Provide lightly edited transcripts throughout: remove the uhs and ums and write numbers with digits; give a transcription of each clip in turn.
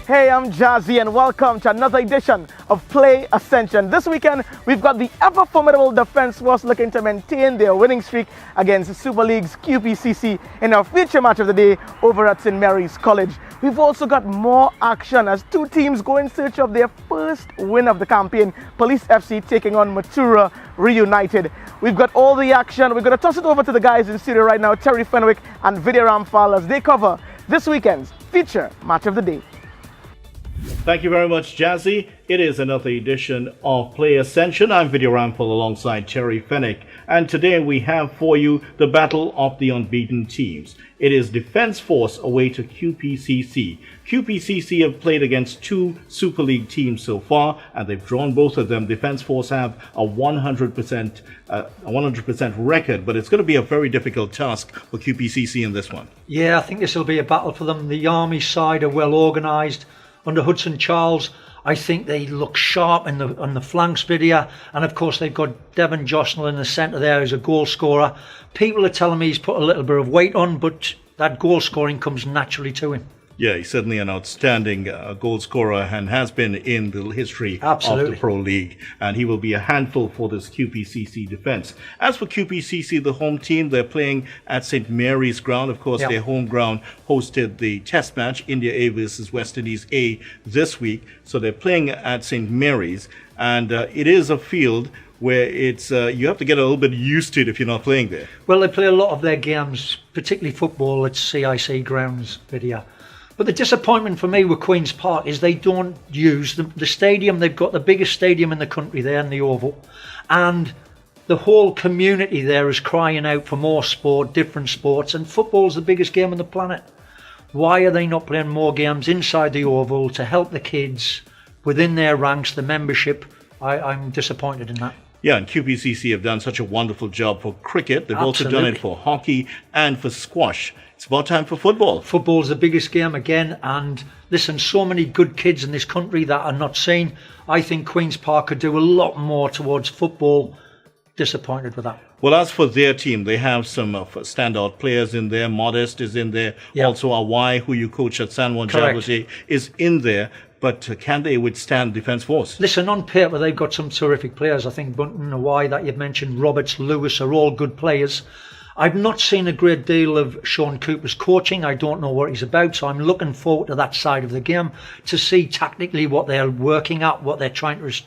Hey, I'm Jazzy and welcome to another edition of Play Ascension. This weekend, we've got the ever-formidable Defence Force looking to maintain their winning streak against Super League's QPCC in our feature match of the day over at St. Mary's College. We've also got more action as two teams go in search of their first win of the campaign. Police FC taking on Matura Reunited. We've got all the action. We're going to toss it over to the guys in studio right now, Terry Fenwick and Vidya Ramphal, as they cover this weekend's feature match of the day. Thank you very much, Jazzy. It is another edition of Play Ascension. I'm Vidya Ramphal alongside Terry Fenwick. And today we have for you the battle of the unbeaten teams. It is Defence Force away to QPCC. QPCC have played against two Super League teams so far, and they've drawn both of them. Defence Force have a 100% record, but it's going to be a very difficult task for QPCC in this one. Yeah, I think this will be a battle for them. The Army side are well organised. Under Hudson Charles, I think they look sharp on the flanks video, and of course they've got Devon Josnell in the centre there as a goal scorer. People are telling me he's put a little bit of weight on, but that goal scoring comes naturally to him. Yeah, he's certainly an outstanding goal scorer and has been in the history of the Pro League. And he will be a handful for this QPCC defence. As for QPCC, the home team, they're playing at St. Mary's ground. Of course, their home ground hosted the test match, India A versus West Indies A this week. So they're playing at St. Mary's. And it is a field where it's you have to get a little bit used to it if you're not playing there. Well, they play a lot of their games, particularly football, at CIC grounds video. But the disappointment for me with Queen's Park is they don't use the stadium. They've got the biggest stadium in the country there in the Oval. And the whole community there is crying out for more sport, different sports. And football's the biggest game on the planet. Why are they not playing more games inside the Oval to help the kids within their ranks, the membership? I'm disappointed in that. Yeah, and QPCC have done such a wonderful job for cricket. They've also done it for hockey and for squash. It's about time for football. Football's the biggest game again, and listen, so many good kids in this country that are not seen. I think Queen's Park could do a lot more towards football. Disappointed with that. Well, as for their team, they have some standout players in there. Modest is in there. Yeah. Also, Awai, who you coach at San Juan Jablete, is in there. But can they withstand Defence Force? Listen, on paper, they've got some terrific players. I think Bunton, Awai, that you've mentioned, Roberts, Lewis are all good players. I've not seen a great deal of Sean Cooper's coaching. I don't know what he's about, so I'm looking forward to that side of the game to see tactically what they're working at, what they're trying to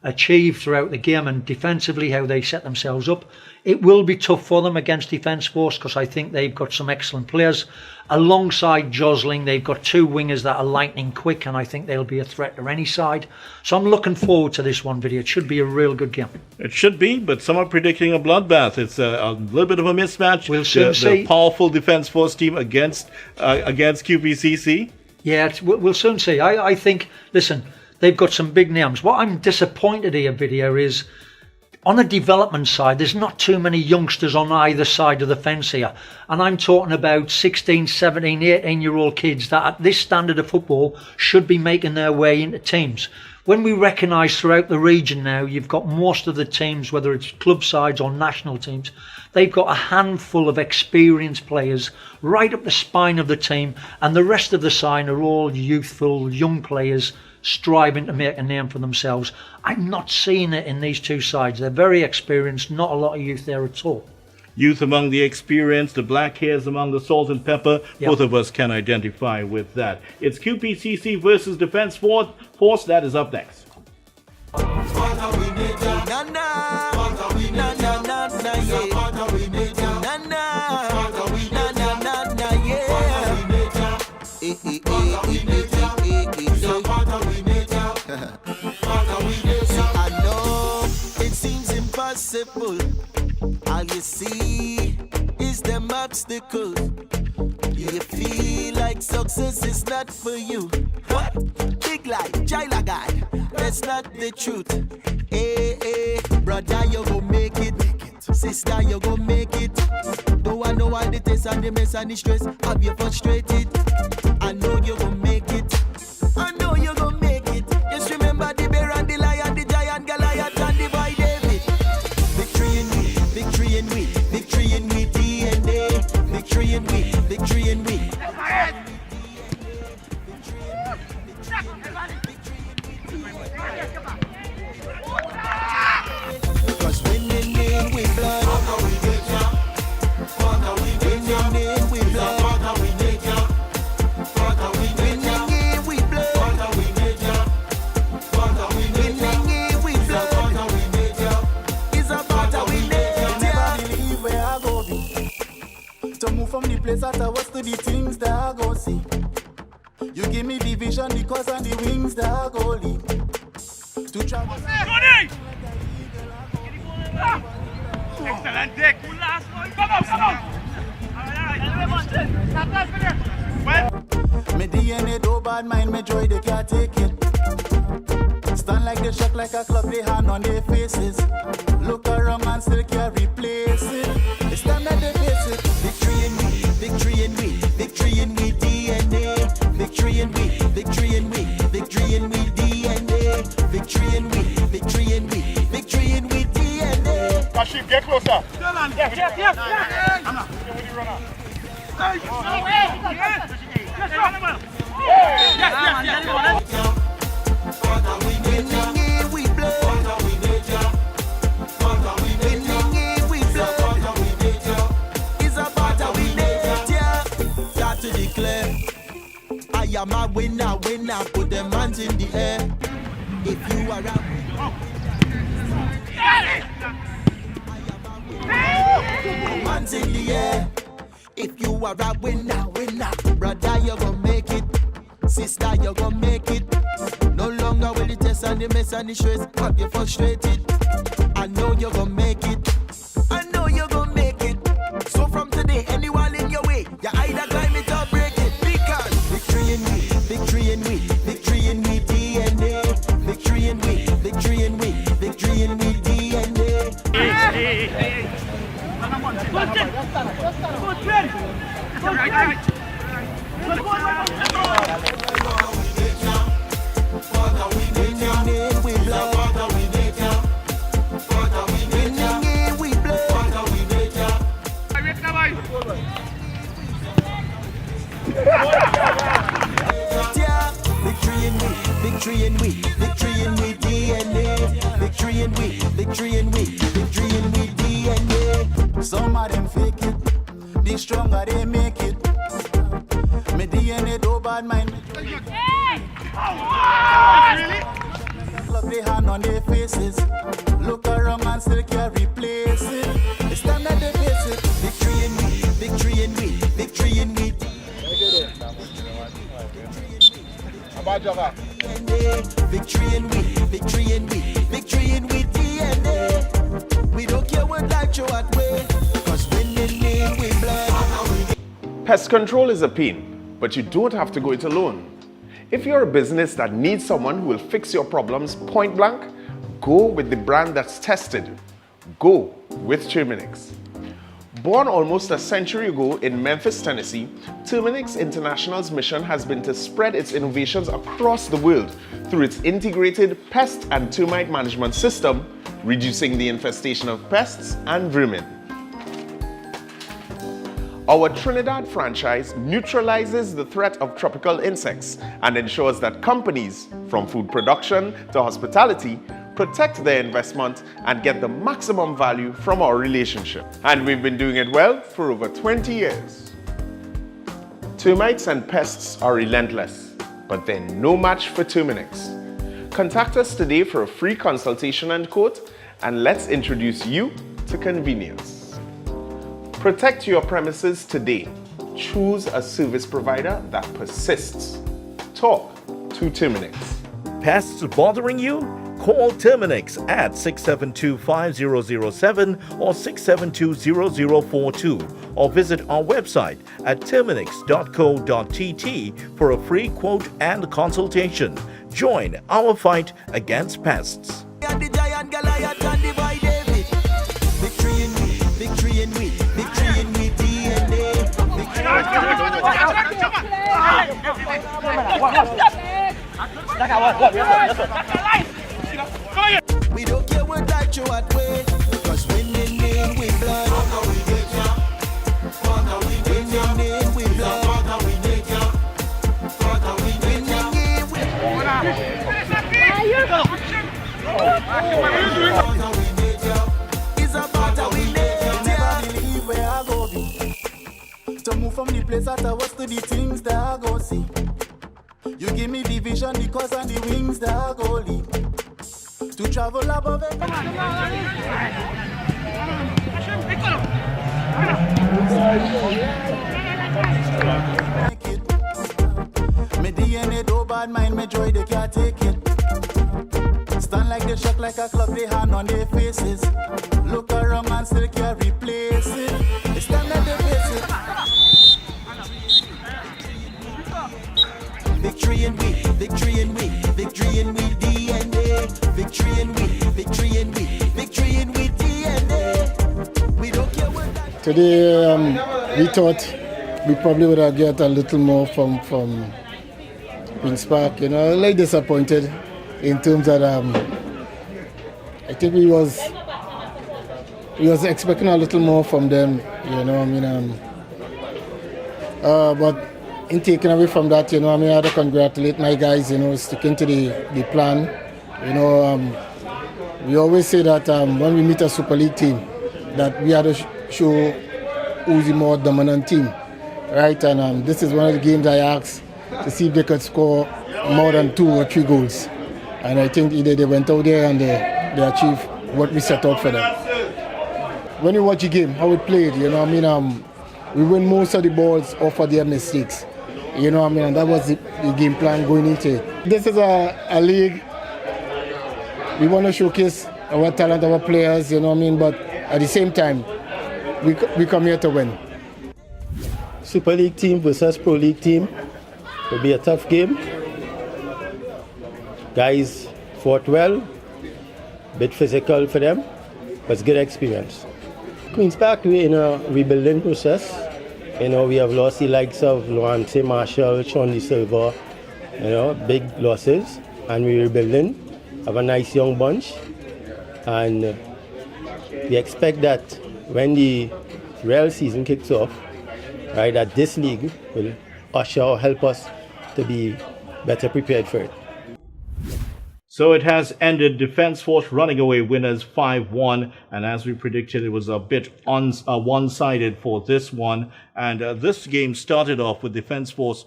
achieve throughout the game, and defensively how they set themselves up. It will be tough for them against Defence Force because I think they've got some excellent players. Alongside Josling, they've got two wingers that are lightning quick, and I think they'll be a threat to any side. So I'm looking forward to this one video. It should be a real good game. It should be, but some are predicting a bloodbath. It's a little bit of a mismatch. We'll soon see. The powerful Defence Force team against QPCC. Yeah, we'll soon see. I think, listen, they've got some big names. What I'm disappointed here, video, is on the development side, there's not too many youngsters on either side of the fence here. And I'm talking about 16, 17, 18-year-old kids that at this standard of football should be making their way into teams. When we recognise throughout the region now, you've got most of the teams, whether it's club sides or national teams, they've got a handful of experienced players right up the spine of the team, and the rest of the side are all youthful, young players striving to make a name for themselves. I'm not seeing it in these two sides. They're very experienced, not a lot of youth there at all. Youth among the experienced, the black hairs among the salt and pepper. Yep. Both of us can identify with that. It's QPCC versus Defence Force. That is up next. I know it seems impossible. All you see is them obstacles. You feel like success is not for you. What? Big lie, Jaila guy. That's not the truth. Hey, brother, you gon' make it. Sister, you gon' make it. Though I know all the taste and the mess and the stress have you frustrated. I know you gon' make it. I know you gon' make it. Just remember the bear and the lion, the giant Goliath and the boy David. Victory in we, victory in we, victory in we DNA. Victory in we, victory in we. place that I was to the things that I go see. You give me the vision, the cause and the wings that I go lead. To travel. Excellent dick. Come on. Me DNA do bad mind, me joy they can't take it. Stand like they shock like a club, they hand on their faces. Look around and still can't replace it. It's time that they face it. Victory in we, victory in we, victory in we DNA. Victory in we, victory in we, victory in we DNA. Victory in we, victory in we, victory in we DNA. Kashif, get closer. Yes. I am a winner, put them hands in the air. If you are a hands in the air. If you are a winner, brother, you gon' make it. Sister, you gon' make it. No longer will it test and the mess and the stress have you frustrated. I know you gon' make it. I know you gon' make it. So from today, anyone in your way, you either climb it or break it. Because victory in we, victory in we, victory in we DNA. Victory in we, victory in we, victory in we DNA. Victory in we, victory in we DNA. Victory in we, victory in we, victory in we DNA. Some of them fake it, the stronger they make it. Me DNA do bad mind. Look the hand on their faces. Look around and still can't replace it. It's time that they face it. Victory in we, victory in we, victory in we. Victory in we, victory in we, victory in we DNA. We don't care what life show at way, cause winning mean we blood. Pest control is a pain, but you don't have to go it alone. If you're a business that needs someone who will fix your problems point blank, go with the brand that's tested. Go with Terminix. Born almost a century ago in Memphis, Tennessee, Terminix International's mission has been to spread its innovations across the world through its integrated pest and termite management system, reducing the infestation of pests and vermin. Our Trinidad franchise neutralizes the threat of tropical insects and ensures that companies, from food production to hospitality, protect their investment and get the maximum value from our relationship. And we've been doing it well for over 20 years. Termites and pests are relentless, but they're no match for Terminix. Contact us today for a free consultation and quote, and let's introduce you to convenience. Protect your premises today. Choose a service provider that persists. Talk to Terminix. Pests bothering you? Call Terminix at 672-5007 or 672-0042 or visit our website at terminix.co.tt for a free quote and consultation. Join our fight against pests. We don't care what life show at way, cause winning mean we blood. Winning mean we blood. It's about how we never believe where I go be. To move from the place that I was to the things that I go see. You give me the vision, the cause and the wings that I go lead. To travel above it. Me DNA do bad mind, me joy they can't take it. Stand like they shock like a clock, they hand on their faces. Look around and still can't replace it. It's time that they face it. Victory in we, victory in we, victory in we DNA. Victory in we, victory in we, victory in we DNA. We don't care what that. Today we thought we probably would have get a little more from Queen's Park. You know, like disappointed in terms that I think we was expecting a little more from them. You know, I mean, but in taking away from that, you know, I mean, I have to congratulate my guys. You know, sticking to the plan. You know, we always say that when we meet a Super League team, that we have to show who's the more dominant team, right? And this is one of the games I asked to see if they could score more than 2 or 3 goals. And I think either they went out there and they achieved what we set out for them. When you watch the game, how it played, you know, I mean, we win most of the balls off of their mistakes. You know, I mean, and that was the game plan going into it. This is a league. We want to showcase our talent, our players, you know what I mean, but at the same time, we come here to win. Super League team versus Pro League team will be a tough game. Guys fought well, bit physical for them, but it's good experience. Queen's Park, we're in a rebuilding process. You know, we have lost the likes of Lawrence Marshall, Sean De Silva, you know, big losses, and we're rebuilding. Have a nice young bunch, and we expect that when the real season kicks off, right, that this league will usher or help us to be better prepared for it. So it has ended. Defence Force running away winners 5-1, and as we predicted, it was a bit one-sided for this one. And this game started off with Defence Force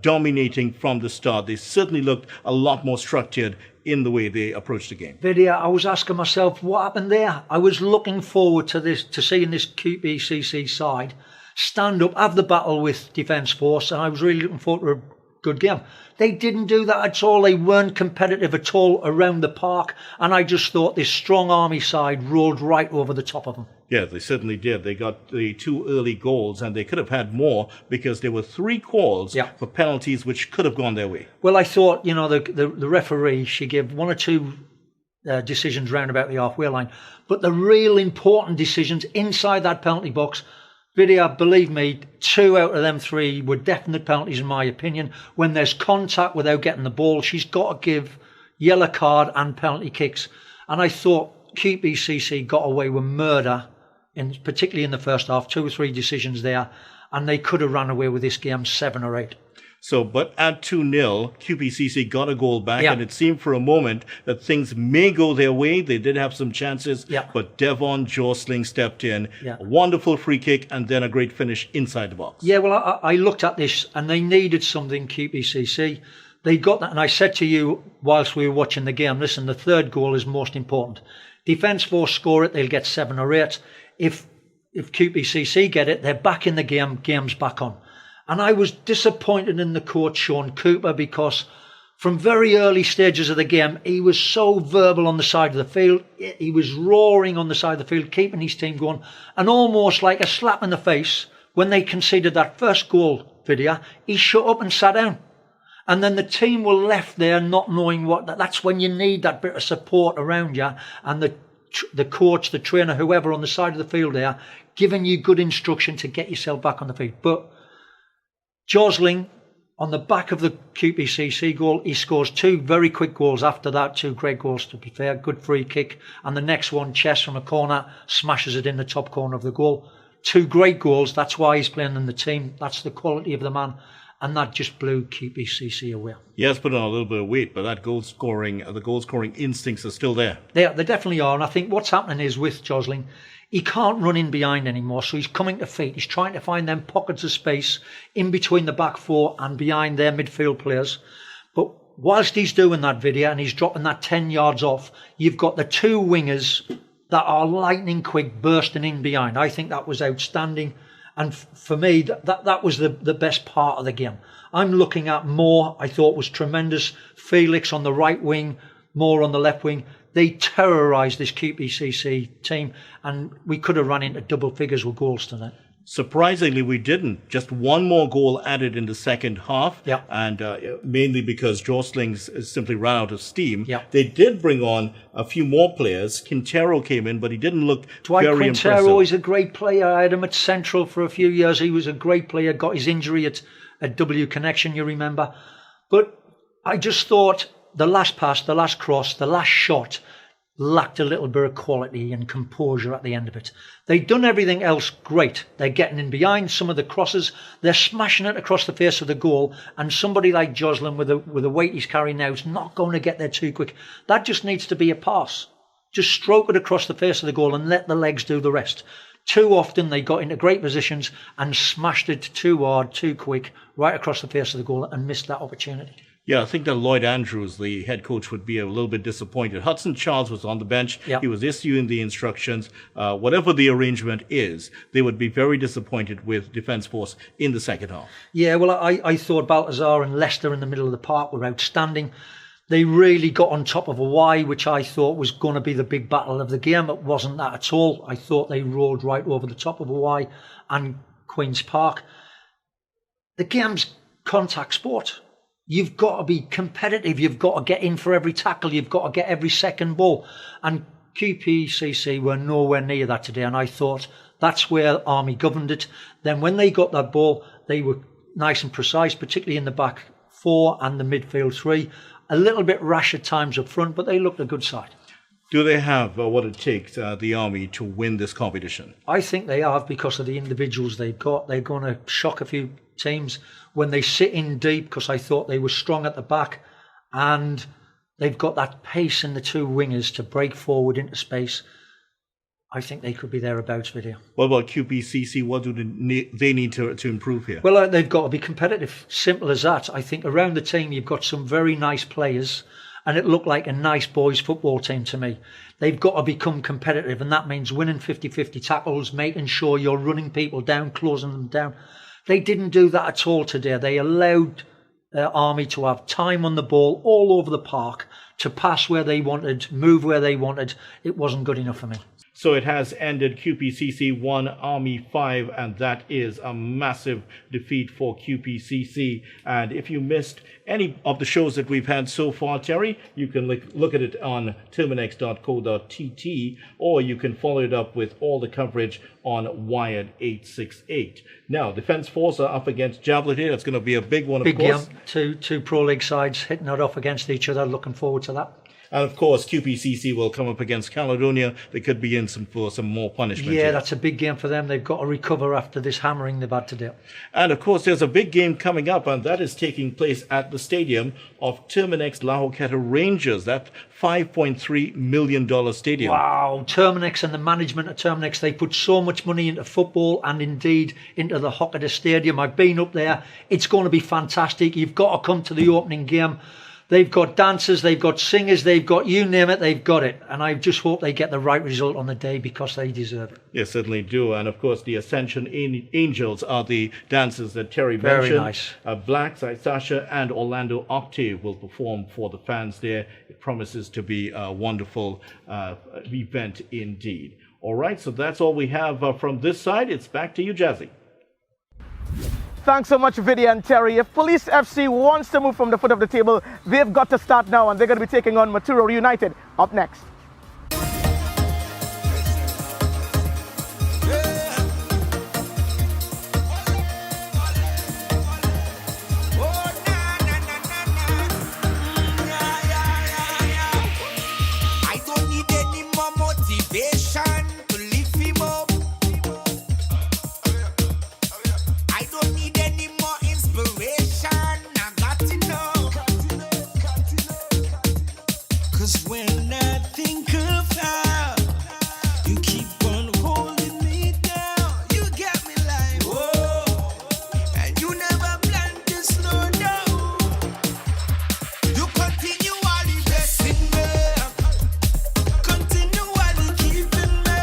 dominating from the start. They certainly looked a lot more structured in the way they approached the game. Video, I was asking myself, what happened there? I was looking forward to this, to seeing this QPCC side stand up, have the battle with Defence Force, and I was really looking forward to a good game. They didn't do that at all. They weren't competitive at all around the park, and I just thought this strong Army side rolled right over the top of them. Yeah, they certainly did. They got the 2 early goals, and they could have had more because there were 3 calls for penalties which could have gone their way. Well, I thought, you know, the referee, she gave 1 or 2 decisions round about the halfway line, but the real important decisions inside that penalty box, Video, believe me, 2 out of them 3 were definite penalties in my opinion. When there's contact without getting the ball, she's got to give yellow card and penalty kicks. And I thought QPCC got away with murder, particularly in the first half, 2 or 3 decisions there, and they could have run away with this game 7 or 8. So, but at 2-0, QPCC got a goal back, and it seemed for a moment that things may go their way. They did have some chances, but Devon Jostling stepped in. A wonderful free kick, and then a great finish inside the box. Yeah, well, I looked at this, and they needed something, QPCC. They got that, and I said to you whilst we were watching the game, listen, the 3rd goal is most important. Defence Force score it, they'll get 7 or 8. If QPCC get it, they're back in the game, game's back on. And I was disappointed in the coach, Sean Cooper, because from very early stages of the game, he was so verbal on the side of the field. He was roaring on the side of the field, keeping his team going. And almost like a slap in the face, when they conceded that first goal, Video, he shut up and sat down. And then the team were left there not knowing what. That's when you need that bit of support around you. And the coach, the trainer, whoever on the side of the field there, giving you good instruction to get yourself back on the field. But Jostling, on the back of the QPCC goal, he scores 2 very quick goals after that, 2 great goals to be fair, good free kick, and the next one, Chess from a corner, smashes it in the top corner of the goal. 2 great goals, that's why he's playing in the team, that's the quality of the man, and that just blew QPCC away. He has put on a little bit of weight, but that the goal scoring instincts are still there. They definitely are, and I think what's happening is with Jostling, he can't run in behind anymore, so he's coming to feet. He's trying to find them pockets of space in between the back 4 and behind their midfield players. But whilst he's doing that, Video, and he's dropping that 10 yards off, you've got the 2 wingers that are lightning quick bursting in behind. I think that was outstanding. And for me, that was the best part of the game. I'm looking at Moore, I thought was tremendous. Felix on the right wing, Moore on the left wing. They terrorised this QPCC team, and we could have run into double figures with goals tonight. Surprisingly, we didn't. Just one more goal added in the second half, Yeah. and mainly because Jocelyn's simply ran out of steam. Yeah. They did bring on a few more players. Quintero came in, but he didn't look Dwight very Quintero impressive. is a great player. I had him at Central for a few years. He was a great player. Got his injury at W Connection, you remember. But I just thought the last pass, the last cross, the last shot lacked a little bit of quality and composure at the end of it. They'd done everything else great. They're getting in behind some of the crosses. They're smashing it across the face of the goal. And somebody like Joslin with the weight he's carrying now is not going to get there too quick. That just needs to be a pass. Just stroke it across the face of the goal and let the legs do the rest. Too often they got into great positions and smashed it too hard, too quick, right across the face of the goal and missed that opportunity. Yeah, I think that Lloyd Andrews, the head coach, would be a little bit disappointed. Hudson Charles was on the bench. Yeah. He was issuing the instructions. Whatever the arrangement is, they would be very disappointed with Defence Force in the second half. Yeah, well, I thought Baltazar and Leicester in the middle of the park were outstanding. They really got on top of a Y, which I thought was going to be the big battle of the game. It wasn't that at all. I thought they rolled right over the top of a Y and Queen's Park. The game's contact sport. You've got to be competitive. You've got to get in for every tackle. You've got to get every second ball. And QPCC were nowhere near that today. And I thought that's where Army governed it. Then when they got that ball, they were nice and precise, particularly in the back four and the midfield three. A little bit rash at times up front, but they looked a good side. Do they have what it takes, the Army, to win this competition? I think they have because of the individuals they've got. They're going to shock a few teams when they sit in deep, because I thought they were strong at the back, and they've got that pace in the two wingers to break forward into space. I think they could be thereabouts with you. What about QPCC? What do they need to improve here? Well, they've got to be competitive. Simple as that. I think around the team you've got some very nice players, and it looked like a nice boys football team to me. They've got to become competitive, and that means winning 50-50 tackles, making sure you're running people down, closing them down. They didn't do that at all today. They allowed Army to have time on the ball all over the park, to pass where they wanted, move where they wanted. It wasn't good enough for me. So it has ended QPCC 1, Army 5, and that is a massive defeat for QPCC. And if you missed any of the shows that we've had so far, Terry, you can look at it on terminex.co.tt, or you can follow it up with all the coverage on Wired 868. Now, Defence Force are up against Javelin here. It's going to be a big one, of course. Big game. Two Pro League sides hitting it off against each other. Looking forward to that. And of course, QPCC will come up against Caledonia. They could be in for some more punishment. Yeah, here. that's a big game for them. They've got to recover after this hammering they've had to do. And of course, there's a big game coming up, and that is taking place at the stadium of Terminex Lahoketa Rangers, that $5.3 million stadium. Wow, Terminex and the management of Terminex, they put so much money into football and indeed into the Hocketa Stadium. I've been up there. It's going to be fantastic. You've got to come to the opening game. They've got dancers, they've got singers, they've got you name it, they've got it. And I just hope they get the right result on the day because they deserve it. Yes, certainly do. And of course, the Ascension Angels are the dancers that Terry Very mentioned. nice. Blacks, Sasha, and Orlando Octave will perform for the fans there. It promises to be a wonderful event indeed. All right, so that's all we have from this side. It's back to you, Jazzy. Thanks so much, Vidya and Terry. If Police FC wants to move from the foot of the table, they've got to start now, and they're going to be taking on Maturo United up next. I don't need any more motivation to lift him up. I don't need any more inspiration. I got to know. 'Cause when I think of how you keep on holding me down, you got me like, whoa. And you never plan to slow down. You continually blessing me, continually keeping me.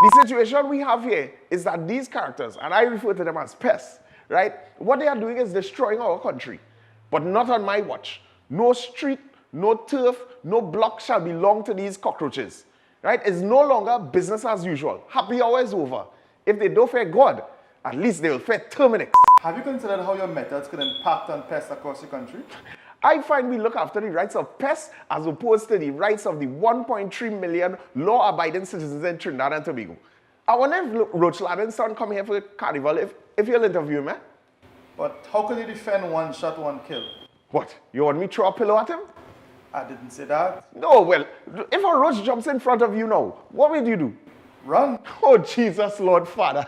The situation we have here is that these characters, and I refer to them as pests, right? What they are doing is destroying our country, but not on my watch. No street, no turf, no block shall belong to these cockroaches, right? It's no longer business as usual. Happy hour is over. If they don't fear God, at least they will fear Terminix. Have you considered how your methods could impact on pests across the country? I find we look after the rights of pests as opposed to the rights of the 1.3 million law-abiding citizens in Trinidad and Tobago. I wonder if Roach Ladden's son come here for the carnival, if you'll interview him, eh? But how could you defend one shot, one kill? What? You want me to throw a pillow at him? I didn't say that. No, well, if a roach jumps in front of you now, what will you do? Run. Oh, Jesus, Lord Father.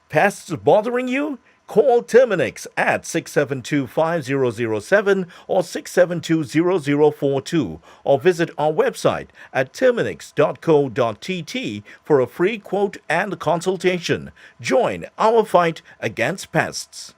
Pests bothering you? Call Terminix at 672-5007 or 672-0042 or visit our website at terminix.co.tt for a free quote and consultation. Join our fight against pests.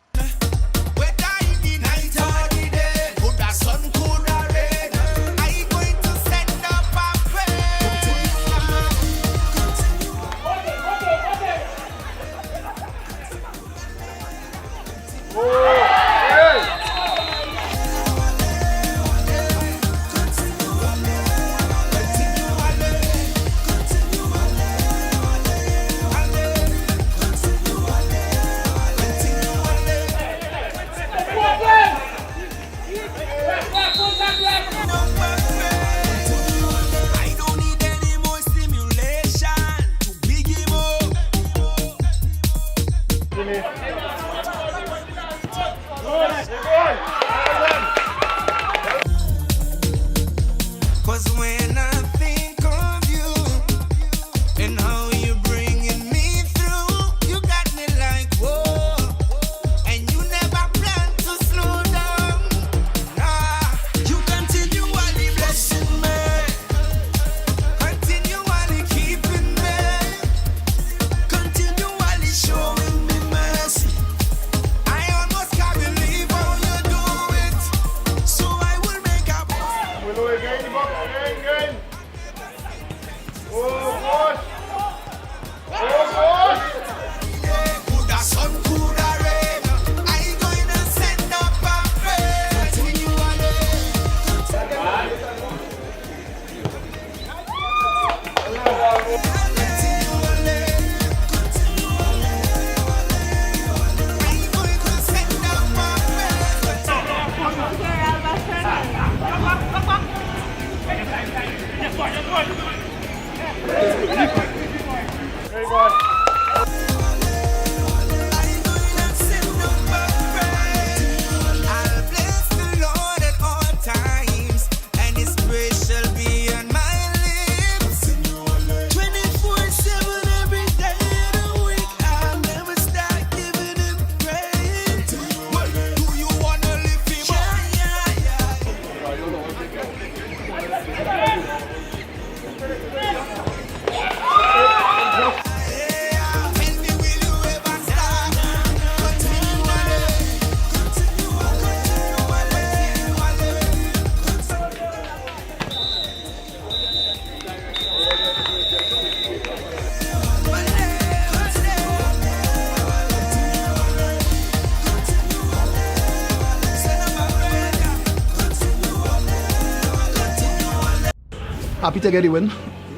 Happy to get the win,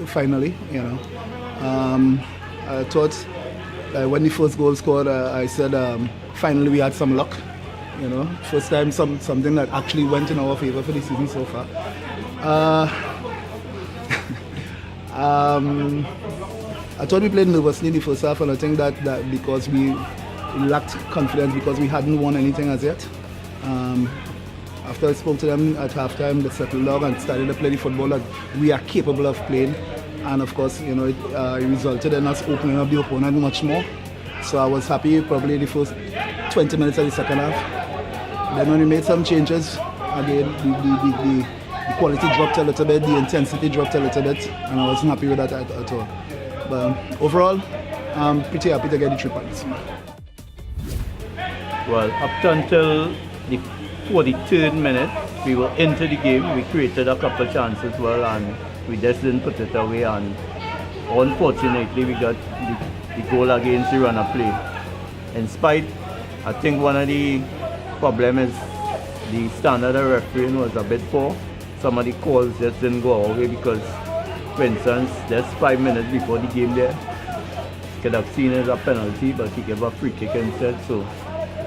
finally, you know. I thought when the first goal scored, I said finally we had some luck, you know. First time something that actually went in our favor for the season so far. I thought we played nervously in the first half, and I think that because we lacked confidence because we hadn't won anything as yet. After I spoke to them at halftime, they settled down and started to play the football that we are capable of playing. And of course, you know, it resulted in us opening up the opponent much more. So I was happy probably the first 20 minutes of the second half. Then when we made some changes, again, the quality dropped a little bit, the intensity dropped a little bit, and I wasn't happy with that at all. But overall, I'm pretty happy to get the 3 points. Well, up until the 43rd minute, we were into the game. We created a couple of chances, well, and we just didn't put it away. And unfortunately, we got the goal against the runner play. In spite, I think one of the problems is the standard of refereeing was a bit poor. Some of the calls just didn't go our way because, for instance, just 5 minutes before the game there, could have seen it as a penalty, but he gave a free kick instead. So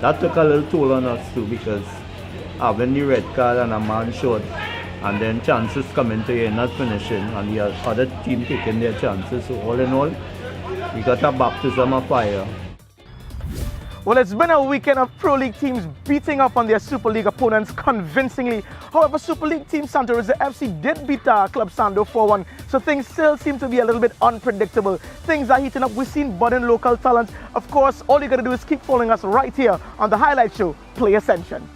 that took a little toll on us too, because having the red card and a man short, and then chances coming to you not finishing, and the other team taking their chances. So all in all, we got a baptism of fire. Well, it's been a weekend of Pro League teams beating up on their Super League opponents convincingly. However, Super League team Santa Rosa FC did beat Club Sando 4-1, so things still seem to be a little bit unpredictable. Things are heating up. We've seen budding local talent. Of course, all you got to do is keep following us right here on the highlight show, Play Ascension.